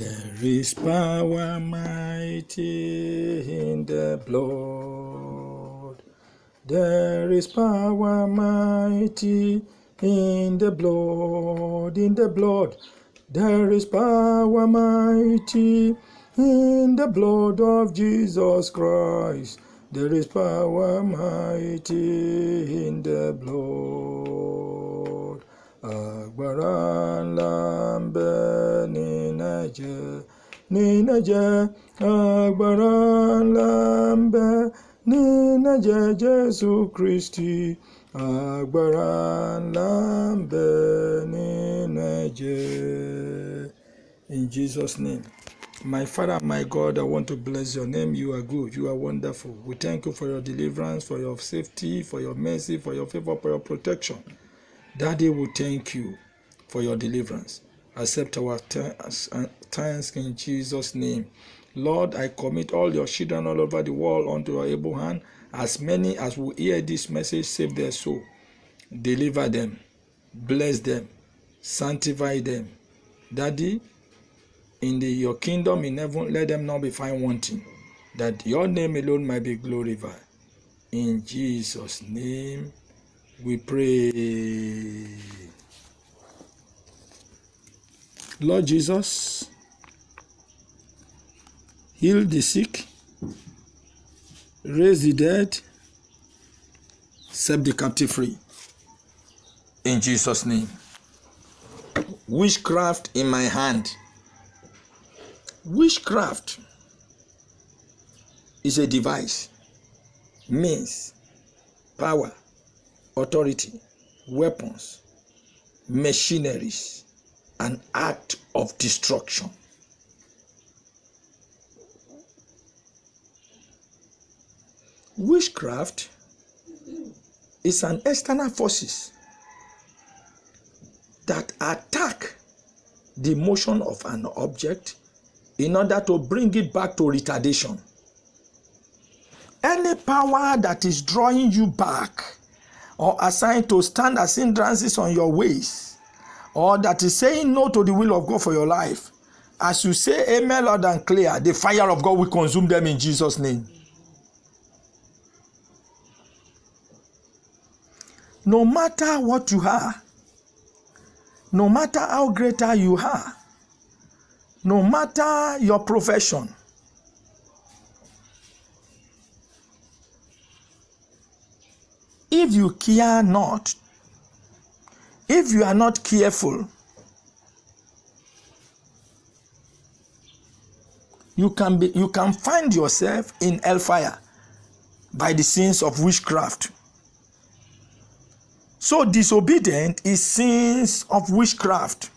There is power mighty in the blood. There is power mighty in the blood, in the blood. There is power mighty in the blood of Jesus Christ. There is power mighty in the blood. Agbára ńlá ń bẹ nínú ẹ̀jẹ̀, agbára ńlá ń bẹ nínú ẹ̀jẹ̀ Jésù Kristi, agbára ńlá ń bẹ nínú ẹ̀jẹ̀. In Jesus' name. My Father, my God, I want to bless your name. You are good. You are wonderful. We thank you for your deliverance, for your safety, for your mercy, for your favor, for your protection. Daddy, we thank you for your deliverance. Accept our thanks in Jesus' name. Lord, I commit all your children all over the world unto your able hand. As many as will hear this message, save their soul. Deliver them. Bless them. Sanctify them. Daddy, in your kingdom in heaven, let them not be found wanting, that your name alone might be glorified. In Jesus' name we pray. Lord Jesus, heal the sick, raise the dead, set the captive free. In Jesus' name. Witchcraft in my hand. Witchcraft is a device, means, power, authority, weapons, machineries, an act of destruction. Witchcraft is an external forces that attack the motion of an object in order to bring it back to retardation. Any power that is drawing you back or assigned to stand as hindrances on your ways, or that is saying no to the will of God for your life, as you say amen loud and clear, the fire of God will consume them in Jesus' name. No matter what you are, no matter how greater you are, no matter your profession, if you care not, if you are not careful, you can find yourself in hellfire by the sins of witchcraft. So disobedient is sins of witchcraft.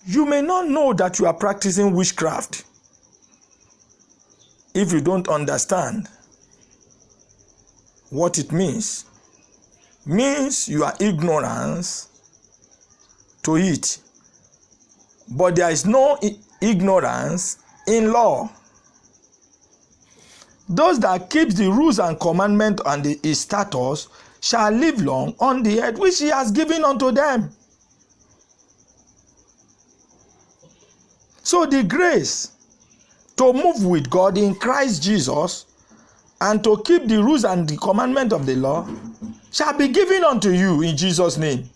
You may not know that you are practicing witchcraft if you don't understand what it means. Means you are ignorant to it. But there is no ignorance in law. Those that keep the rules and commandments and his statutes shall live long on the earth which he has given unto them. So the grace to move with God in Christ Jesus and to keep the rules and the commandment of the law shall be given unto you in Jesus' name.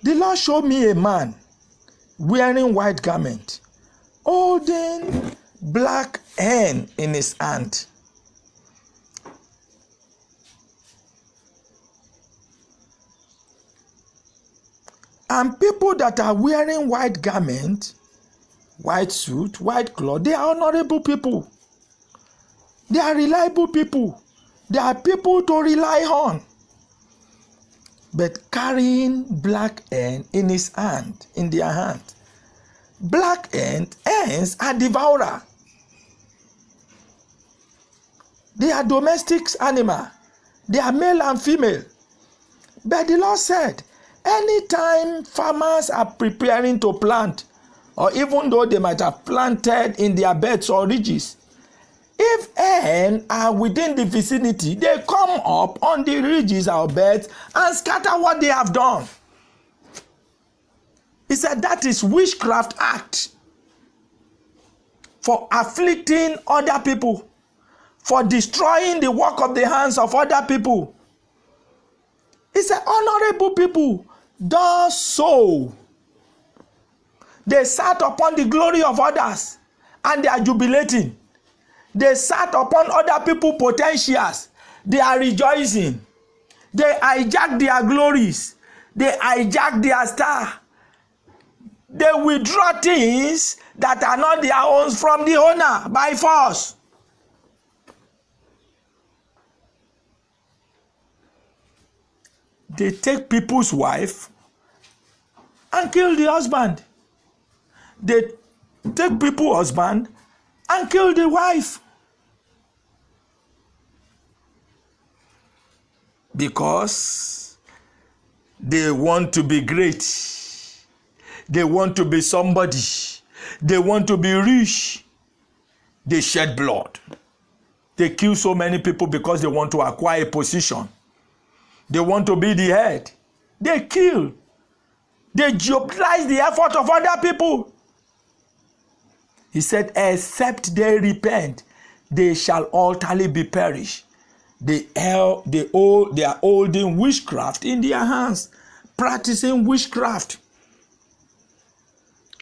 The Lord showed me a man wearing white garment, holding black hen in his hand. And people that are wearing white garment, white suit, white cloth, they are honorable people. They are reliable people. They are people to rely on. But carrying black hen in his hand, in their hand. Black hens are devourer. They are domestic animal. They are male and female. But the Lord said, anytime farmers are preparing to plant, or even though they might have planted in their beds or ridges, If hen are within the vicinity, they come up on the ridges or beds and scatter what they have done. He said that is witchcraft act for afflicting other people, for destroying the work of the hands of other people. He said honorable people does so. They sat upon the glory of others and they are jubilating. They sat upon other people's potentials. They are rejoicing. They hijack their glories. They hijack their star. They withdraw things that are not their own from the owner by force. They take people's wife and kill the husband. They take people's husband and kill the wife. Because they want to be great. They want to be somebody. They want to be rich. They shed blood. They kill so many people because they want to acquire a position. They want to be the head. They kill. They jeopardize the effort of other people. He said, except they repent, they shall utterly be perished. They are holding witchcraft in their hands, practicing witchcraft.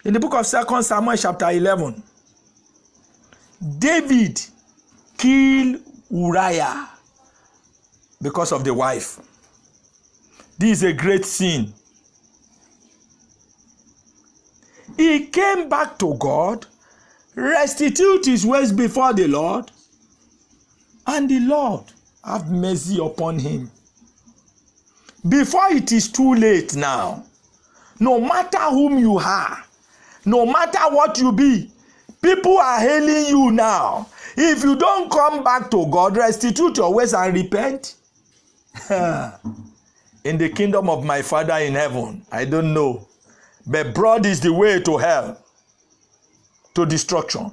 In the book of 2 Samuel chapter 11, David killed Uriah because of the wife. This is a great sin. He came back to God, restitute his ways before the Lord, and the Lord have mercy upon him. Before it is too late now, no matter whom you are, no matter what you be, people are hailing you now. If you don't come back to God, restitute your ways and repent, in the kingdom of my Father in heaven, I don't know, but broad is the way to hell, to destruction,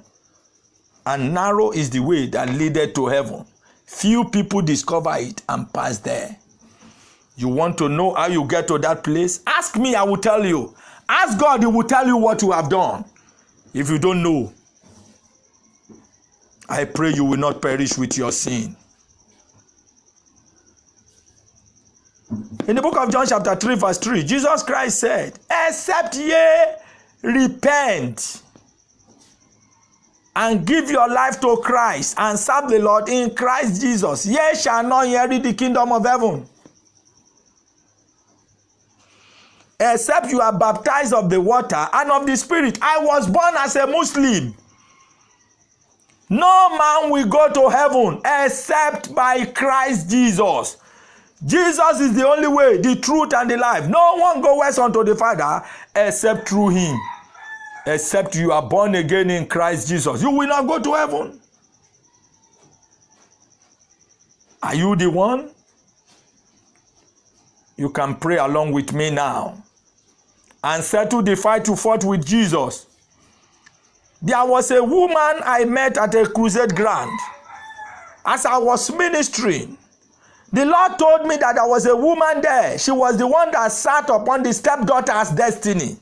and narrow is the way that leadeth to heaven. Few people discover it and pass there. You want to know how you get to that place? Ask me, I will tell you. Ask God, he will tell you what you have done. If you don't know, I pray you will not perish with your sin. In the book of John chapter 3 verse 3, Jesus Christ said, except ye repent and give your life to Christ and serve the Lord in Christ Jesus, ye shall not inherit the kingdom of heaven. Except you are baptized of the water and of the Spirit. I was born as a Muslim. No man will go to heaven except by Christ Jesus. Jesus is the only way, the truth, and the life. No one goes unto the Father except through him. Except you are born again in Christ Jesus, you will not go to heaven. Are you the one? You can pray along with me now and settle the fight you fought with Jesus. There was a woman I met at a crusade ground. As I was ministering, the Lord told me that there was a woman there. She was the one that sat upon the stepdaughter's destiny.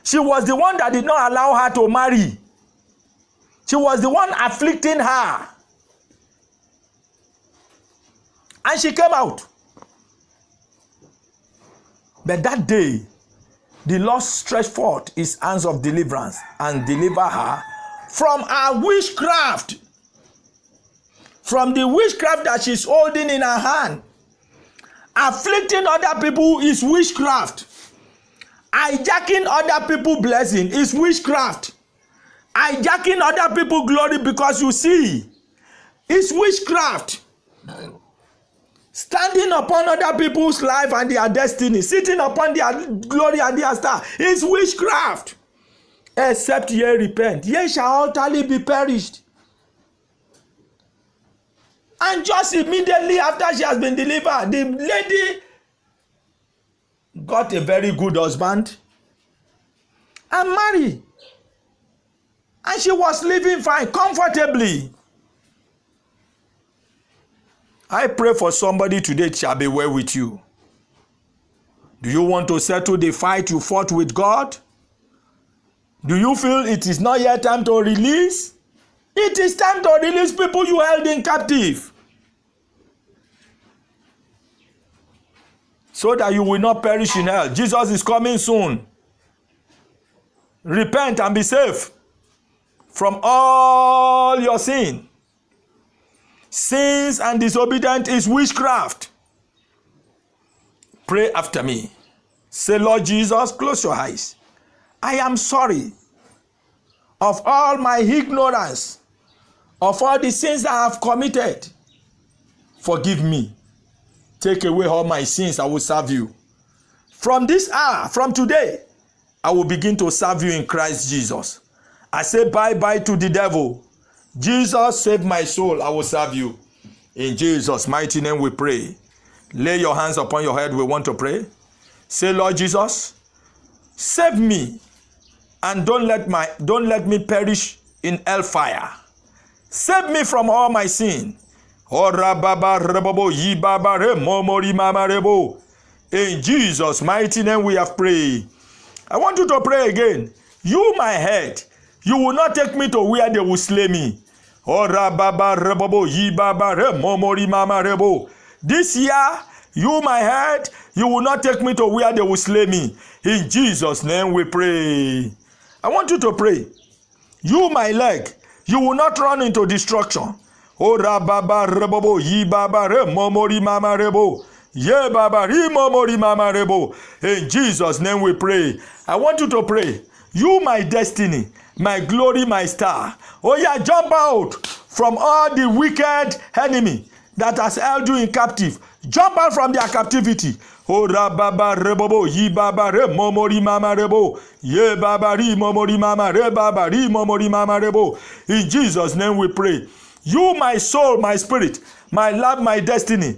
She was the one that did not allow her to marry. She was the one afflicting her. And she came out. But that day, the Lord stretched forth his hands of deliverance and delivered her from her witchcraft. From the witchcraft that she's holding in her hand. Afflicting other people is witchcraft. Hijacking other people's blessing is witchcraft. Hijacking other people's glory because you see, it's witchcraft. Standing upon other people's life and their destiny, sitting upon their glory and their star, is witchcraft. Except ye repent, ye shall utterly be perished. And just immediately after she has been delivered, the lady got a very good husband and married. And she was living fine, comfortably. I pray for somebody today, it shall be well with you. Do you want to settle the fight you fought with God? Do you feel it is not yet time to release? It is time to release people you held in captive, so that you will not perish in hell. Jesus is coming soon. Repent and be saved from all your sin. Sins and disobedience is witchcraft. Pray after me. Say, Lord Jesus, close your eyes. I am sorry of all my ignorance, of all the sins I have committed. Forgive me. Take away all my sins, I will serve you. From this hour, from today, I will begin to serve you in Christ Jesus. I say bye-bye to the devil. Jesus, save my soul, I will serve you. In Jesus' mighty name we pray. Lay your hands upon your head, we want to pray. Say, Lord Jesus, save me and don't let me perish in hellfire. Save me from all my sin. In Jesus' mighty name we have prayed. I want you to pray again. You, my head, you will not take me to where they will slay me. This year, you, my head, you will not take me to where they will slay me. In Jesus' name we pray. I want you to pray. You, my leg, you will not run into destruction. In Jesus' name we pray. I want you to pray. You, my destiny, my glory, my star. Oh yeah, jump out from all the wicked enemy that has held you in captive. Jump out from their captivity. Oh rababa rebobo yi baba re momori mama rebo ye baba ri momori mama re baba ri momori mama rebo. In Jesus' name we pray. You, my soul, my spirit, my love, my destiny,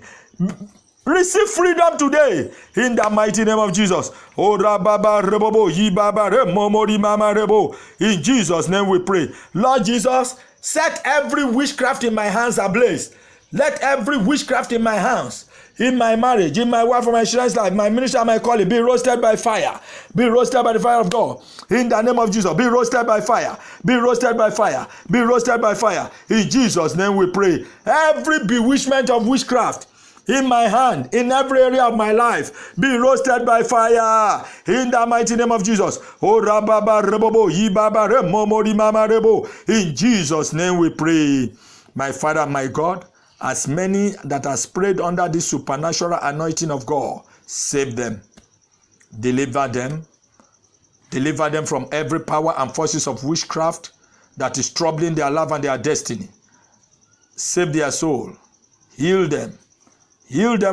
receive freedom today in the mighty name of Jesus. Oh rababa rebobo yi baba re momori mama rebo. In Jesus' name we pray. Lord Jesus, set every witchcraft in my hands ablaze. Let every witchcraft in my hands, in my marriage, in my wife, or my children's life, my ministry, my calling, be roasted by fire. Be roasted by the fire of God. In the name of Jesus, be roasted by fire. Be roasted by fire. Be roasted by fire. In Jesus' name we pray. Every bewitchment of witchcraft in my hand, in every area of my life, be roasted by fire. In the mighty name of Jesus. Oh rababa rebobo yibaba re momori mama rebo. In Jesus' name we pray. My Father, my God, as many that are sprayed under this supernatural anointing of God, save them, deliver them from every power and forces of witchcraft that is troubling their life and their destiny. Save their soul, heal them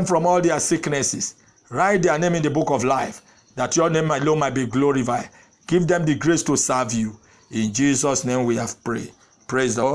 from all their sicknesses. Write their name in the book of life, that your name alone might be glorified. Give them the grace to serve you. In Jesus' name we have prayed. Praise the Lord.